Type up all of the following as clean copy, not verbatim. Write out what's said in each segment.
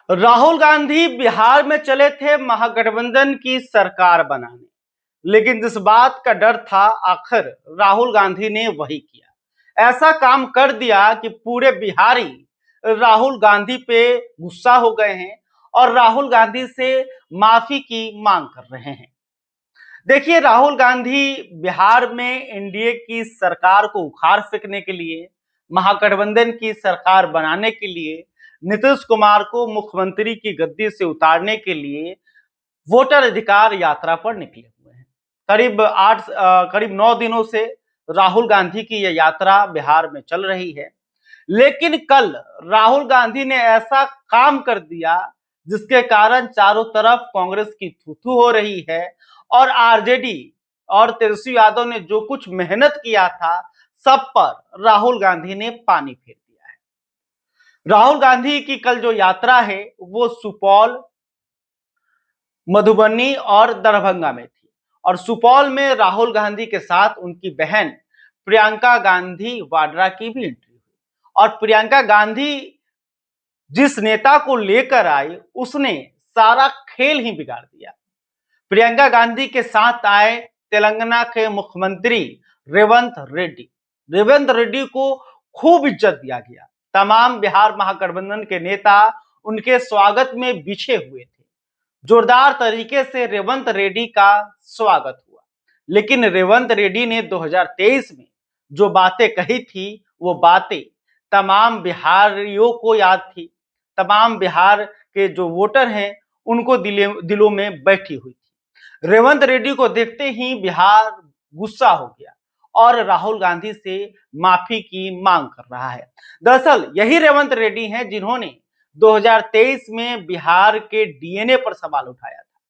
राहुल गांधी बिहार में चले थे महागठबंधन की सरकार बनाने, लेकिन जिस बात का डर था आखिर राहुल गांधी ने वही किया। ऐसा काम कर दिया कि पूरे बिहारी राहुल गांधी पे गुस्सा हो गए हैं और राहुल गांधी से माफी की मांग कर रहे हैं। देखिए, राहुल गांधी बिहार में एनडीए की सरकार को उखाड़ फेंकने के लिए, महागठबंधन की सरकार बनाने के लिए, नीतीश कुमार को मुख्यमंत्री की गद्दी से उतारने के लिए वोटर अधिकार यात्रा पर निकले हुए हैं। करीब 9 दिनों से राहुल गांधी की यह यात्रा बिहार में चल रही है। लेकिन कल राहुल गांधी ने ऐसा काम कर दिया जिसके कारण चारों तरफ कांग्रेस की थू-थू हो रही है और आरजेडी और तेजस्वी यादव ने जो कुछ मेहनत किया था, सब पर राहुल गांधी ने पानी फेर दिया है। राहुल गांधी की कल जो यात्रा है वो सुपौल, मधुबनी और दरभंगा में थी और सुपौल में राहुल गांधी के साथ उनकी बहन प्रियंका गांधी वाड्रा की भी एंट्री हुई और प्रियंका गांधी जिस नेता को लेकर आई उसने सारा खेल ही बिगाड़ दिया। प्रियंका गांधी के साथ आए तेलंगाना के मुख्यमंत्री रेवंत रेड्डी को खूब इज्जत दिया गया। तमाम बिहार महागठबंधन के नेता उनके स्वागत में बिछे हुए थे। जोरदार तरीके से रेवंत रेड्डी का स्वागत हुआ, लेकिन रेवंत रेड्डी ने 2023 में जो बातें कही थी वो बातें तमाम बिहारियों को याद थी। तमाम बिहार के जो वोटर हैं उनको दिलों में बैठी हुई थी। रेवंत रेड्डी को देखते ही बिहार गुस्सा हो गया और राहुल गांधी से माफी की मांग कर रहा है। दरअसल यही रेवंत रेड्डी हैं जिन्होंने 2023 में बिहार के डीएनए पर सवाल उठाया था।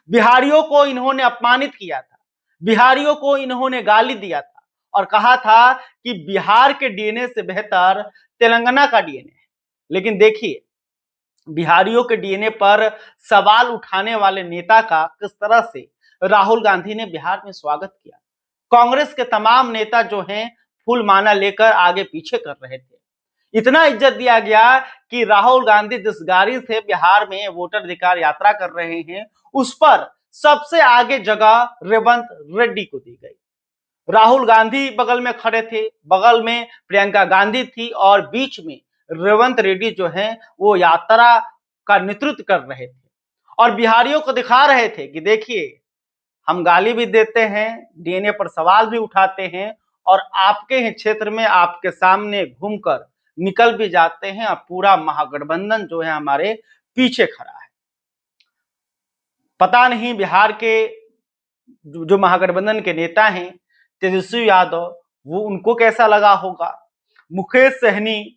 बिहारियों को इन्होंने अपमानित किया था, बिहारियों को इन्होंने गाली दिया था और कहा था कि बिहार के डीएनए से बेहतर तेलंगाना का डीएनए है। लेकिन देखिए, बिहारियों के डीएनए पर सवाल उठाने वाले नेता का किस तरह से राहुल गांधी ने बिहार में स्वागत किया। कांग्रेस के तमाम नेता जो हैं फूल माला लेकर आगे पीछे कर रहे थे। इतना इज्जत दिया गया कि राहुल गांधी जिस गाड़ी से बिहार में वोटर अधिकार यात्रा कर रहे हैं उस पर सबसे आगे जगह रेवंत रेड्डी को दी गई। राहुल गांधी बगल में खड़े थे, बगल में प्रियंका गांधी थी और बीच में रेवंत रेड्डी जो है वो यात्रा का नेतृत्व कर रहे थे और बिहारियों को दिखा रहे थे कि देखिए, हम गाली भी देते हैं, डीएनए पर सवाल भी उठाते हैं और आपके ही क्षेत्र में आपके सामने घूमकर निकल भी जाते हैं और पूरा महागठबंधन जो है हमारे पीछे खड़ा है। पता नहीं बिहार के जो महागठबंधन के नेता हैं तेजस्वी यादव, वो उनको कैसा लगा होगा। मुकेश सहनी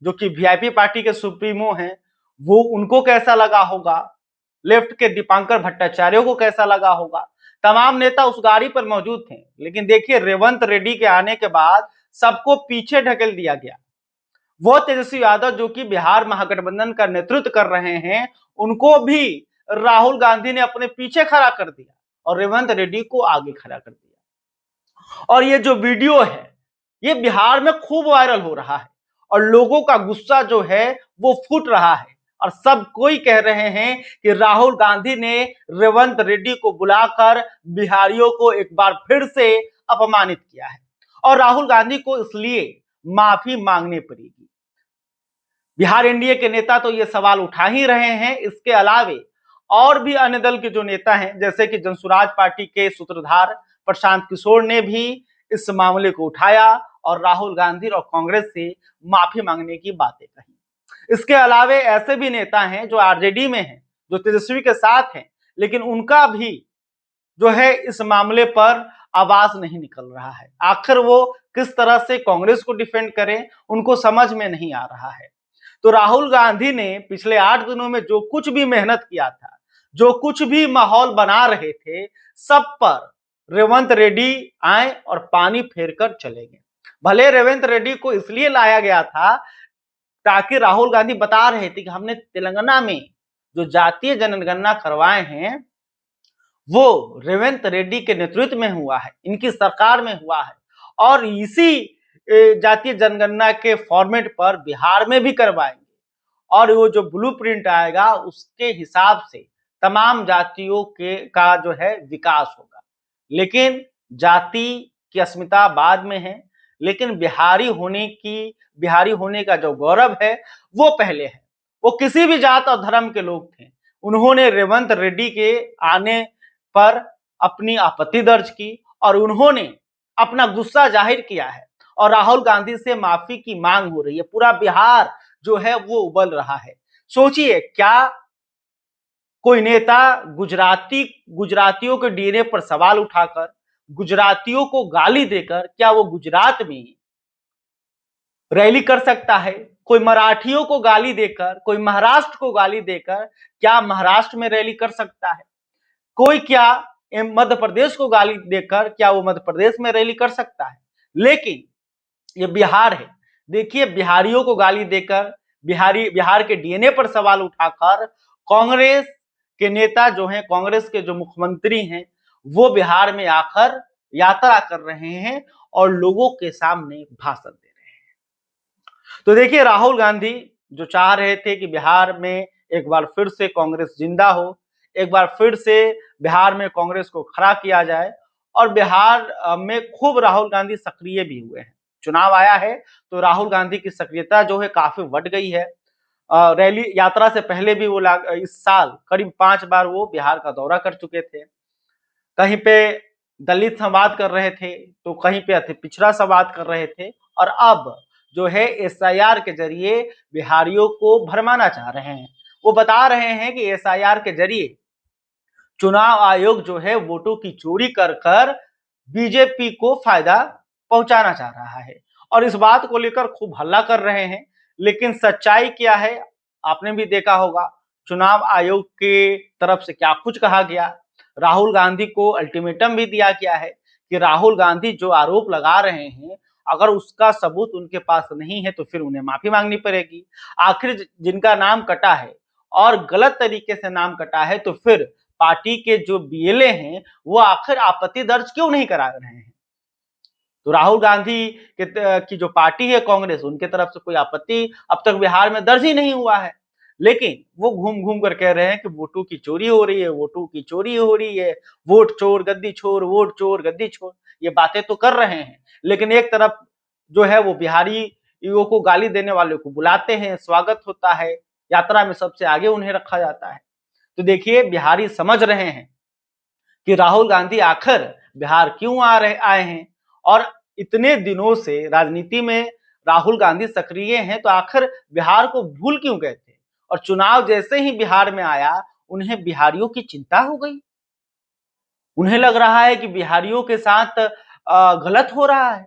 जो कि वीआईपी पार्टी के सुप्रीमो हैं, वो उनको कैसा लगा होगा। लेफ्ट के दीपांकर भट्टाचार्य को कैसा लगा होगा। तमाम नेता उस गाड़ी पर मौजूद थे, लेकिन देखिए रेवंत रेड्डी के आने के बाद सबको पीछे ढकेल दिया गया। वो तेजस्वी यादव जो कि बिहार महागठबंधन का नेतृत्व कर रहे हैं, उनको भी राहुल गांधी ने अपने पीछे खड़ा कर दिया और रेवंत रेड्डी को आगे खड़ा कर दिया। और ये जो वीडियो है ये बिहार में खूब वायरल हो रहा है और लोगों का गुस्सा जो है वो फूट रहा है और सब कोई कह रहे हैं कि राहुल गांधी ने रेवंत रेड्डी को बुलाकर बिहारियों को एक बार फिर से अपमानित किया है और राहुल गांधी को इसलिए माफी मांगनी पड़ेगी। बिहार एनडीए के नेता तो ये सवाल उठा ही रहे हैं। इसके अलावे और भी अन्य दल के जो नेता हैं जैसे कि जनसुराज पार्टी के सूत्रधार प्रशांत किशोर ने भी इस मामले को उठाया और राहुल गांधी और कांग्रेस से माफी मांगने की बातें कही। इसके अलावे ऐसे भी नेता हैं जो आरजेडी में हैं, जो तेजस्वी के साथ हैं, लेकिन उनका भी जो है इस मामले पर आवाज नहीं निकल रहा है। आखिर वो किस तरह से कांग्रेस को डिफेंड करें, उनको समझ में नहीं आ रहा है। तो राहुल गांधी ने पिछले 8 दिनों में जो कुछ भी मेहनत किया था, जो कुछ भी माहौल बना रहे थे, सब पर रेवंत रेड्डी आए और पानी फेर कर चले गए। भले रेवंत रेड्डी को इसलिए लाया गया था ताकि राहुल गांधी बता रहे थे कि हमने तेलंगाना में जो जातीय जनगणना करवाए हैं वो रेवंत रेड्डी के नेतृत्व में हुआ है, इनकी सरकार में हुआ है और इसी जातीय जनगणना के फॉर्मेट पर बिहार में भी करवाएंगे और वो जो ब्लूप्रिंट आएगा उसके हिसाब से तमाम जातियों के का जो है विकास होगा। लेकिन जाति की अस्मिता बाद में है, लेकिन बिहारी होने का जो गौरव है वो पहले है। वो किसी भी जात और धर्म के लोग थे। उन्होंने रेवंत रेड्डी के आने पर अपनी आपत्ति दर्ज की और उन्होंने अपना गुस्सा जाहिर किया है और राहुल गांधी से माफी की मांग हो रही है। पूरा बिहार जो है वो उबल रहा है। सोचिए, क्या कोई नेता गुजरातियों के डीएनए पर सवाल उठाकर, गुजरातियों को गाली देकर क्या वो गुजरात में रैली कर सकता है? कोई मराठियों को गाली देकर, कोई महाराष्ट्र को गाली देकर क्या महाराष्ट्र में रैली कर सकता है? कोई क्या मध्य प्रदेश को गाली देकर क्या वो मध्य प्रदेश में रैली कर सकता है? लेकिन ये बिहार है। देखिए, बिहारियों को गाली देकर, बिहार के डीएनए पर सवाल उठाकर कांग्रेस के नेता जो हैं, कांग्रेस के जो मुख्यमंत्री हैं, वो बिहार में आकर यात्रा कर रहे हैं और लोगों के सामने भाषण दे रहे हैं। तो देखिए, राहुल गांधी जो चाह रहे थे कि बिहार में एक बार फिर से कांग्रेस जिंदा हो, एक बार फिर से बिहार में कांग्रेस को खड़ा किया जाए, और बिहार में खूब राहुल गांधी सक्रिय भी हुए हैं। चुनाव आया है तो राहुल गांधी की सक्रियता जो है काफी बढ़ गई है। रैली यात्रा से पहले भी वो इस साल करीब 5 बार वो बिहार का दौरा कर चुके थे। कहीं पे दलित संवाद कर रहे थे, तो कहीं पे अति पिछड़ा संवाद कर रहे थे, और अब जो है एसआईआर के जरिए बिहारियों को भरमाना चाह रहे हैं। वो बता रहे हैं कि एसआईआर के जरिए चुनाव आयोग जो है वोटों की चोरी कर कर बीजेपी को फायदा पहुंचाना चाह रहा है, और इस बात को लेकर खूब हल्ला कर रहे हैं। लेकिन सच्चाई क्या है, आपने भी देखा होगा, चुनाव आयोग के तरफ से क्या कुछ कहा गया। राहुल गांधी को अल्टीमेटम भी दिया गया है कि राहुल गांधी जो आरोप लगा रहे हैं, अगर उसका सबूत उनके पास नहीं है तो फिर उन्हें माफी मांगनी पड़ेगी। आखिर जिनका नाम कटा है और गलत तरीके से नाम कटा है, तो फिर पार्टी के जो बीएलए हैं वो आखिर आपत्ति दर्ज क्यों नहीं करा रहे हैं? तो राहुल गांधी की जो पार्टी है कांग्रेस, उनके तरफ से कोई आपत्ति अब तक बिहार में दर्ज ही नहीं हुआ है। लेकिन वो घूम घूम कर कह रहे हैं कि वोटों की चोरी हो रही है, वोटों की चोरी हो रही है, वोट चोर गद्दी छोर, वोट चोर गद्दी छोर, ये बातें तो कर रहे हैं। लेकिन एक तरफ जो है वो बिहारियों को गाली देने वाले को बुलाते हैं, स्वागत होता है, यात्रा में सबसे आगे उन्हें रखा जाता है। तो देखिए, बिहारी समझ रहे हैं कि राहुल गांधी आखिर बिहार क्यों आए हैं, और इतने दिनों से राजनीति में राहुल गांधी सक्रिय हैं, तो आखिर बिहार को भूल क्यों गए थे? और चुनाव जैसे ही बिहार में आया, उन्हें बिहारियों की चिंता हो गई। उन्हें लग रहा है कि बिहारियों के साथ गलत हो रहा है।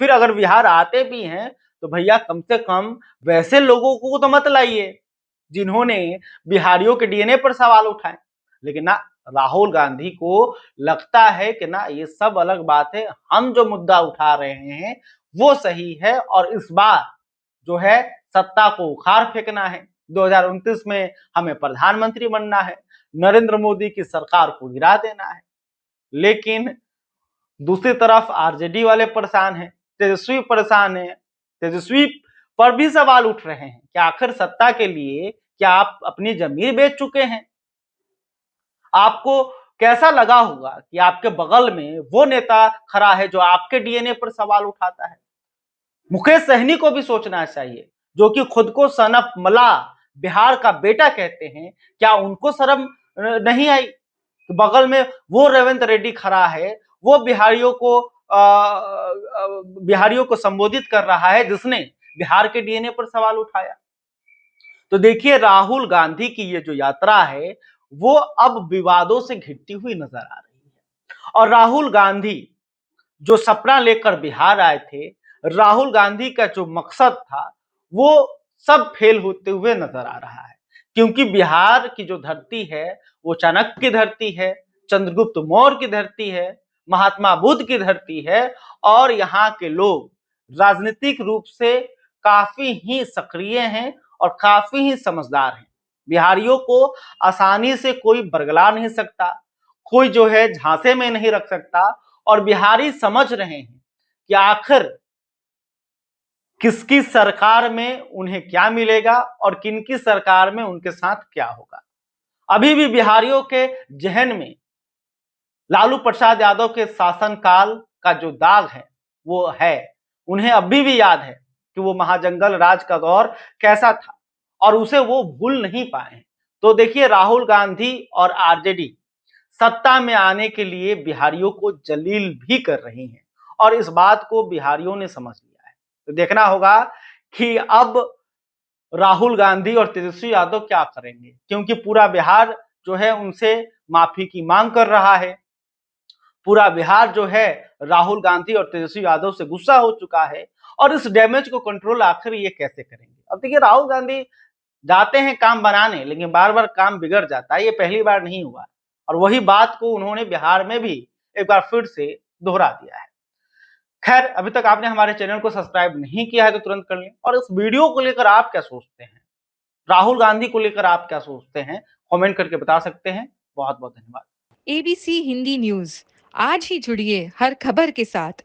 फिर अगर बिहार आते भी हैं तो भैया कम से कम वैसे लोगों को तो मत लाइए जिन्होंने बिहारियों के डीएनए पर सवाल उठाए। लेकिन ना, राहुल गांधी को लगता है कि ना, ये सब अलग बात है, हम जो मुद्दा उठा रहे हैं वो सही है, और इस बार जो है सत्ता को उखाड़ फेंकना है। 2029 में हमें प्रधानमंत्री बनना है, नरेंद्र मोदी की सरकार को गिरा देना है। लेकिन दूसरी तरफ आरजेडी वाले परेशान हैं, तेजस्वी परेशान है। तेजस्वी पर भी सवाल उठ रहे हैं कि आखिर सत्ता के लिए क्या आप अपनी जमीन बेच चुके हैं? आपको कैसा लगा होगा कि आपके बगल में वो नेता खड़ा है जो आपके डीएनए पर सवाल उठाता है? मुकेश सहनी को भी सोचना चाहिए, जो कि खुद को सन ऑफ मला, बिहार का बेटा कहते हैं। क्या उनको शर्म नहीं आई? बगल में वो रेवंत रेड्डी खड़ा है, वो बिहारियों को संबोधित कर रहा है, जिसने बिहार के डीएनए पर सवाल उठाया। तो देखिए, राहुल गांधी की ये जो यात्रा है वो अब विवादों से घिरती हुई नजर आ रही है, और राहुल गांधी जो सपना लेकर बिहार आए थे, राहुल गांधी का जो मकसद था वो सब फेल होते हुए नजर आ रहा है। क्योंकि बिहार की जो धरती है वो चाणक्य की धरती है, चंद्रगुप्त मौर्य की धरती है, महात्मा बुद्ध की धरती है, और यहाँ के लोग राजनीतिक रूप से काफी ही सक्रिय हैं और काफी ही समझदार हैं। बिहारियों को आसानी से कोई बरगला नहीं सकता, कोई जो है झांसे में नहीं रख सकता, और बिहारी समझ रहे हैं कि आखिर किसकी सरकार में उन्हें क्या मिलेगा और किनकी सरकार में उनके साथ क्या होगा। अभी भी बिहारियों के जहन में लालू प्रसाद यादव के शासनकाल का जो दाग है वो है। उन्हें अभी भी याद है कि वो महाजंगल राज का दौर कैसा था और उसे वो भूल नहीं पाए हैं। तो देखिए, राहुल गांधी और आरजेडी सत्ता में आने के लिए बिहारियों को जलील भी कर रही हैं और इस बात को बिहारियों ने समझ लिया है। तो देखना होगा कि अब राहुल गांधी और तेजस्वी यादव क्या करेंगे, क्योंकि पूरा बिहार जो है उनसे माफी की मांग कर रहा है। पूरा बिहार जो है राहुल गांधी और तेजस्वी यादव से गुस्सा हो चुका है और इस डैमेज को कंट्रोल आखिर ये कैसे करेंगे। अब देखिए, राहुल गांधी जाते हैं काम बनाने, लेकिन बार बार काम बिगड़ जाता है, ये पहली बार नहीं हुआ और वही बात को उन्होंने बिहार में भी एक बार फिर से दोहरा दिया है। खैर, अभी तक आपने हमारे चैनल को सब्सक्राइब नहीं किया है तो तुरंत कर लें। और इस वीडियो को लेकर आप क्या सोचते हैं, राहुल गांधी को लेकर आप क्या सोचते हैं, कमेंट करके बता सकते हैं। बहुत बहुत धन्यवाद। ABC हिंदी न्यूज, आज ही जुड़िए हर खबर के साथ।